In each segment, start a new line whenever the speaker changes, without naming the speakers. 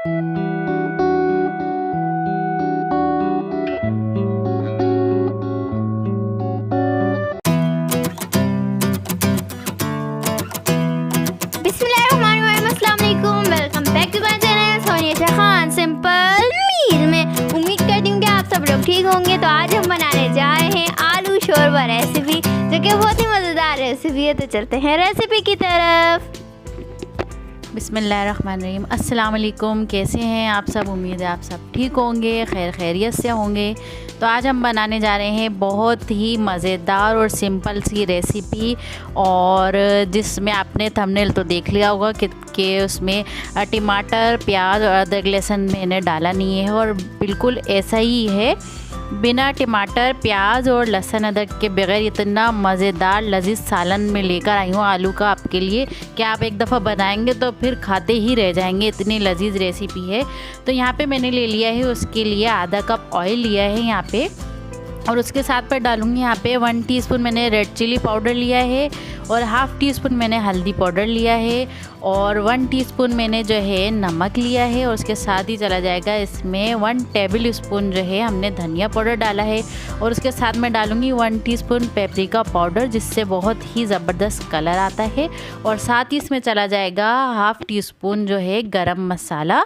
बिस्मिल्लाहिर्रहमानिर्रहीम, अस्सलाम वालेकुम, welcome back to my channel Sonia Khan simple meal में। उम्मीद करती हूँ कि आप सब लोग ठीक होंगे। तो आज हम बनाने जा रहे हैं आलू शोरबा रेसिपी, जो कि बहुत ही मज़ेदार रेसिपी है। तो चलते हैं रेसिपी की तरफ।
बिस्मिल्लाहिर्रहमानिर्रहीम, अस्सलाम वालेकुम। कैसे हैं आप सब? उम्मीद है आप सब ठीक होंगे, खैरियत से होंगे। तो आज हम बनाने जा रहे हैं बहुत ही मज़ेदार और सिंपल सी रेसिपी, और जिसमें आपने थंबनेल तो देख लिया होगा कि उसमें टमाटर, प्याज और अदरक लहसुन मैंने डाला नहीं है, और बिल्कुल ऐसा ही है, बिना टमाटर, प्याज और लहसुन अदरक के बगैर इतना मज़ेदार लजीज सालन में लेकर आई हूँ आलू का आपके लिए कि आप एक दफ़ा बनाएंगे तो फिर खाते ही रह जाएंगे, इतनी लजीज रेसिपी है। तो यहाँ पे मैंने ले लिया है, उसके लिए आधा कप ऑयल लिया है यहाँ पे, और उसके साथ पर डालूँगी यहाँ पे 1 टीस्पून मैंने रेड चिली पाउडर लिया है, और हाफ़ टी स्पून मैंने हल्दी पाउडर लिया है, और 1 टीस्पून मैंने जो है नमक लिया है, और उसके साथ ही चला जाएगा इसमें 1 टेबल स्पून जो है हमने धनिया पाउडर डाला है, और उसके साथ मैं डालूँगी 1 टीस्पून पेपरिका पाउडर, जिससे बहुत ही ज़बरदस्त कलर आता है, और साथ ही इसमें चला जाएगा हाफ़ टी स्पून जो है गरम मसाला।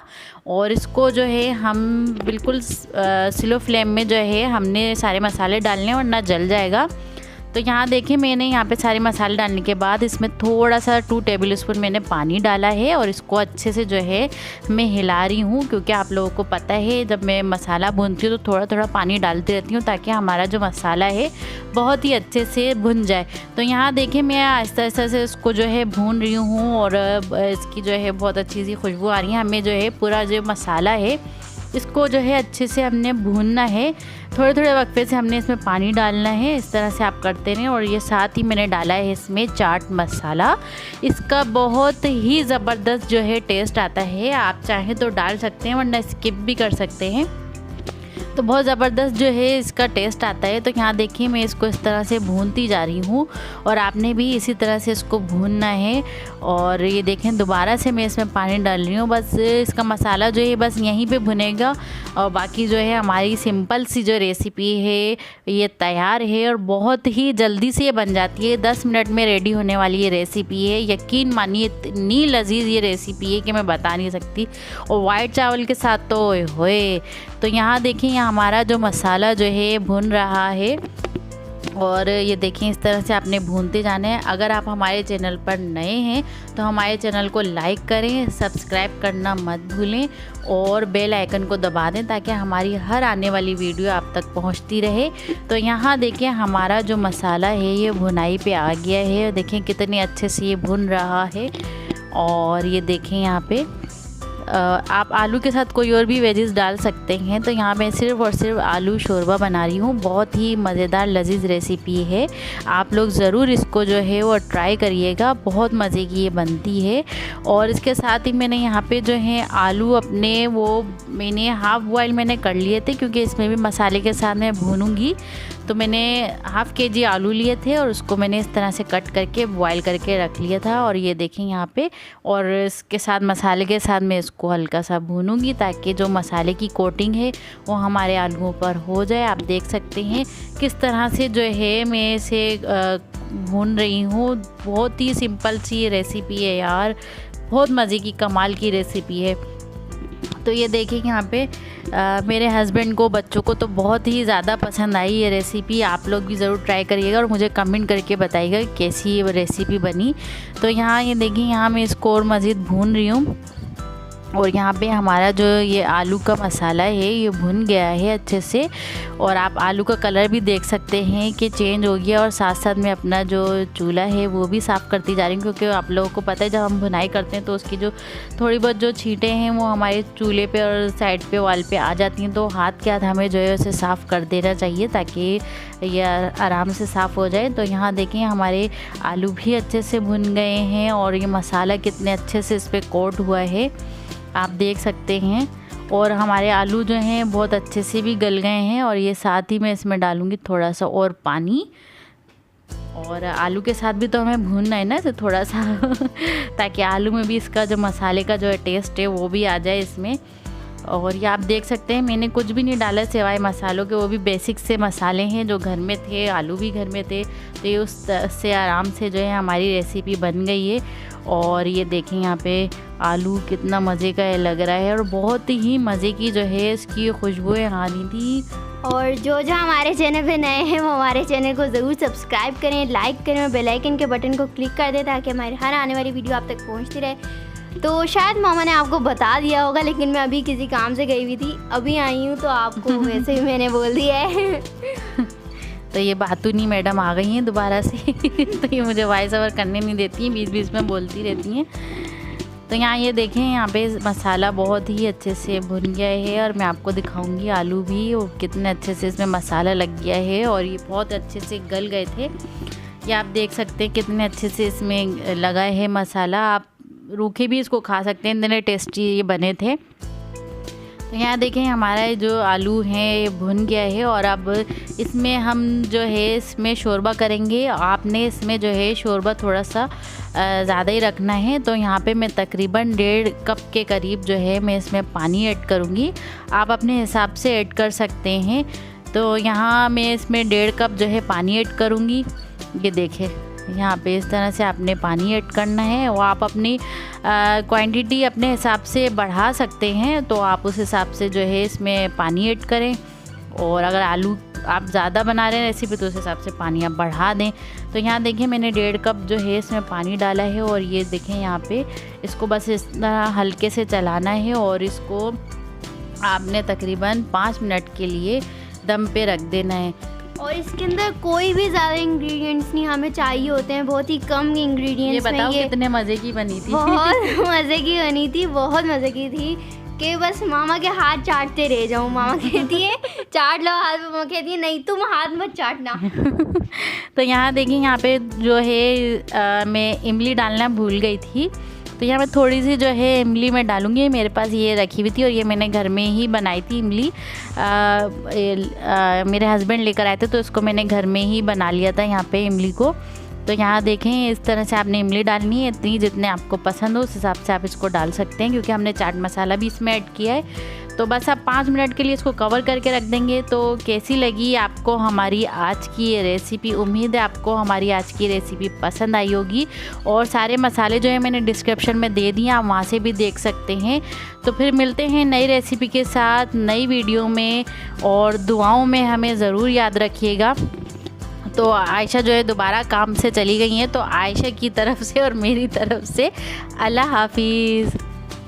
और इसको जो है हम बिल्कुल स्लो फ्लेम में जो है हमने सारे मसाले डालने, वरना जल जाएगा। तो यहाँ देखिए, मैंने यहाँ पे सारे मसाले डालने के बाद इसमें थोड़ा सा 2 टेबल स्पून मैंने पानी डाला है, और इसको अच्छे से जो है मैं हिला रही हूँ, क्योंकि आप लोगों को पता है जब मैं मसाला भूनती हूँ तो थोड़ा थोड़ा पानी डालती रहती हूँ, ताकि हमारा जो मसाला है बहुत ही अच्छे से भुन जाए। तो यहाँ देखिए, मैं आहिस्ता आहिस्ता से इसको जो है भून रही हूँ, और इसकी जो है बहुत अच्छी सी खुशबू आ रही है। हमें जो है पूरा जो मसाला है इसको जो है अच्छे से हमने भूनना है, थोड़े थोड़े वक्फे से हमने इसमें पानी डालना है, इस तरह से आप करते रहें। और ये साथ ही मैंने डाला है इसमें चाट मसाला, इसका बहुत ही ज़बरदस्त जो है टेस्ट आता है। आप चाहें तो डाल सकते हैं, वरना स्किप भी कर सकते हैं, तो बहुत ज़बरदस्त जो है इसका टेस्ट आता है। तो यहाँ देखिए, मैं इसको इस तरह से भूनती जा रही हूँ, और आपने भी इसी तरह से इसको भूनना है। और ये देखें, दोबारा से मैं इसमें पानी डाल रही हूँ, बस इसका मसाला जो है बस यहीं पे भुनेगा, और बाकी जो है हमारी सिंपल सी जो रेसिपी है ये तैयार है, और बहुत ही जल्दी से ये बन जाती है। 10 मिनट में रेडी होने वाली ये रेसिपी है। यकीन मानिए, इतनी लजीज ये रेसिपी है कि मैं बता नहीं सकती, और वाइट चावल के साथ तो ओए होए। तो यहाँ देखिए, यहाँ हमारा जो मसाला जो है भुन रहा है, और ये देखें इस तरह से आपने भूनते जाना है। अगर आप हमारे चैनल पर नए हैं तो हमारे चैनल को लाइक करें, सब्सक्राइब करना मत भूलें, और बेल आइकन को दबा दें, ताकि हमारी हर आने वाली वीडियो आप तक पहुंचती रहे। तो यहाँ देखिए, हमारा जो मसाला है ये भुनाई पे आ गया है, देखें कितने अच्छे से ये भुन रहा है। और ये देखें, यहाँ पे आप आलू के साथ कोई और भी वेजेस डाल सकते हैं। तो यहाँ मैं सिर्फ़ और सिर्फ आलू शोरबा बना रही हूँ। बहुत ही मज़ेदार लजीज रेसिपी है, आप लोग ज़रूर इसको जो है वो ट्राई करिएगा, बहुत मज़े की ये बनती है। और इसके साथ ही मैंने यहाँ पे जो है आलू अपने वो मैंने हाफ़ बॉयल मैंने कर लिए थे, क्योंकि इसमें भी मसाले के साथ मैं भूनूंगी। तो मैंने हाफ़ केजी आलू लिए थे, और उसको मैंने इस तरह से कट करके बॉयल करके रख लिया था। और ये देखें यहाँ पे, और इसके साथ मसाले के साथ मैं इसको हल्का सा भूनूंगी, ताकि जो मसाले की कोटिंग है वो हमारे आलूओं पर हो जाए। आप देख सकते हैं किस तरह से जो है मैं इसे भून रही हूँ। बहुत ही सिंपल सी रेसिपी है यार, बहुत मज़े की कमाल की रेसिपी है। तो ये देखिए, यहाँ पे मेरे हस्बैंड को, बच्चों को तो बहुत ही ज़्यादा पसंद आई ये रेसिपी। आप लोग भी ज़रूर ट्राई करिएगा, और मुझे कमेंट करके बताइएगा कैसी ये रेसिपी बनी। तो यहाँ ये देखिए, यहाँ मैं इसको और मज़ीद भून रही हूँ, और यहाँ पे हमारा जो ये आलू का मसाला है ये भुन गया है अच्छे से। और आप आलू का कलर भी देख सकते हैं कि चेंज हो गया। और साथ साथ मैं अपना जो चूल्हा है वो भी साफ़ करती जा रही हूँ, क्योंकि आप लोगों को पता है जब हम भुनाई करते हैं तो उसकी जो थोड़ी बहुत जो छींटें हैं वो हमारे चूल्हे पे और साइड पे वाल पे आ जाती हैं। तो हाथ के हाथ हमें जो है उसे साफ़ कर देना चाहिए, ताकि यह आराम से साफ़ हो जाए। तो यहाँ देखें, हमारे आलू भी अच्छे से भुन गए हैं, और ये मसाला कितने अच्छे से इस पर कोट हुआ है आप देख सकते हैं। और हमारे आलू जो हैं बहुत अच्छे से भी गल गए हैं। और ये साथ ही मैं इसमें डालूँगी थोड़ा सा और पानी, और आलू के साथ भी तो हमें भूनना है ना तो थोड़ा सा ताकि आलू में भी इसका जो मसाले का जो टेस्ट है वो भी आ जाए इसमें। और ये आप देख सकते हैं मैंने कुछ भी नहीं डाला सिवाय मसालों के, वो भी बेसिक से मसाले हैं जो घर में थे, आलू भी घर में थे, तो ये उससे आराम से जो है हमारी रेसिपी बन गई है। और ये देखें यहाँ पे आलू कितना मज़े का लग रहा है और बहुत ही मज़े की जो है इसकी खुशबुएं आ रही थी।
और जो हमारे चैनल पे नए हैं वो हमारे चैनल को ज़रूर सब्सक्राइब करें, लाइक करें और बेल आइकन के बटन को क्लिक कर दें ताकि हमारी हर आने वाली वीडियो आप तक पहुंचती रहे। तो शायद मामा ने आपको बता दिया होगा, लेकिन मैं अभी किसी काम से गई हुई थी, अभी आई हूँ तो आपको वैसे ही मैंने बोल दिया है।
तो ये बातूनी मैडम आ गई हैं दोबारा से तो ये मुझे वॉइस ओवर करने नहीं देती हैं, बीच बीच में बोलती रहती हैं। तो यहाँ ये देखें यहाँ पे मसाला बहुत ही अच्छे से भुन गया है और मैं आपको दिखाऊंगी आलू भी और कितने अच्छे से इसमें मसाला लग गया है और ये बहुत अच्छे से गल गए थे। ये आप देख सकते हैं कितने अच्छे से इसमें लगा है मसाला। आप रूखे भी इसको खा सकते हैं, इतने टेस्टी ये बने थे। तो यहाँ देखें हमारा जो आलू है ये भुन गया है और अब इसमें हम जो है इसमें शोरबा करेंगे। आपने इसमें जो है शोरबा थोड़ा सा ज़्यादा ही रखना है। तो यहाँ पे मैं तकरीबन 1.5 कप के करीब जो है मैं इसमें पानी ऐड करूँगी, आप अपने हिसाब से ऐड कर सकते हैं। तो यहाँ मैं इसमें 1.5 कप जो है पानी ऐड करूँगी। ये देखें यहाँ पे इस तरह से आपने पानी ऐड करना है और आप अपनी क्वांटिटी अपने हिसाब से बढ़ा सकते हैं, तो आप उस हिसाब से जो है इसमें पानी ऐड करें। और अगर आलू आप ज़्यादा बना रहे हैं रेसिपी तो उस हिसाब से पानी आप बढ़ा दें। तो यहाँ देखिए मैंने 1.5 कप जो है इसमें पानी डाला है और ये देखें यहाँ पे इसको बस इस तरह हल्के से चलाना है और इसको आपने तकरीबन 5 मिनट के लिए दम पे रख देना है।
और इसके अंदर कोई भी ज़्यादा इंग्रेडिएंट्स नहीं हमें चाहिए होते हैं, बहुत ही कम इंग्रेडिएंट्स।
ये बताओ कितने मज़े की बनी थी।
बहुत मज़े की बनी थी, बहुत मज़े की थी कि बस मामा के हाथ चाटते रह जाऊँ। मामा कहती है चाट लो हाथ, मामा कहती है नहीं तुम हाथ मत चाटना।
तो यहाँ देखिए यहाँ पे जो है मैं इमली डालना भूल गई थी, तो यहाँ मैं थोड़ी सी जो है इमली मैं डालूँगी। मेरे पास ये रखी हुई थी और ये मैंने घर में ही बनाई थी इमली। मेरे हस्बैंड लेकर आए थे तो इसको मैंने घर में ही बना लिया था यहाँ पे इमली को। तो यहाँ देखें इस तरह से आपने इमली डालनी है, इतनी जितने आपको पसंद हो उस हिसाब से आप इसको डाल सकते हैं, क्योंकि हमने चाट मसाला भी इसमें ऐड किया है। तो बस आप 5 मिनट के लिए इसको कवर करके रख देंगे। तो कैसी लगी आपको हमारी आज की ये रेसिपी? उम्मीद है आपको हमारी आज की रेसिपी पसंद आई होगी और सारे मसाले जो है मैंने डिस्क्रिप्शन में दे दिए, आप वहाँ से भी देख सकते हैं। तो फिर मिलते हैं नई रेसिपी के साथ नई वीडियो में, और दुआओं में हमें ज़रूर याद रखिएगा। तो आयशा जो है दोबारा काम से चली गई हैं, तो आयशा की तरफ से और मेरी तरफ से अल्लाह हाफिज़।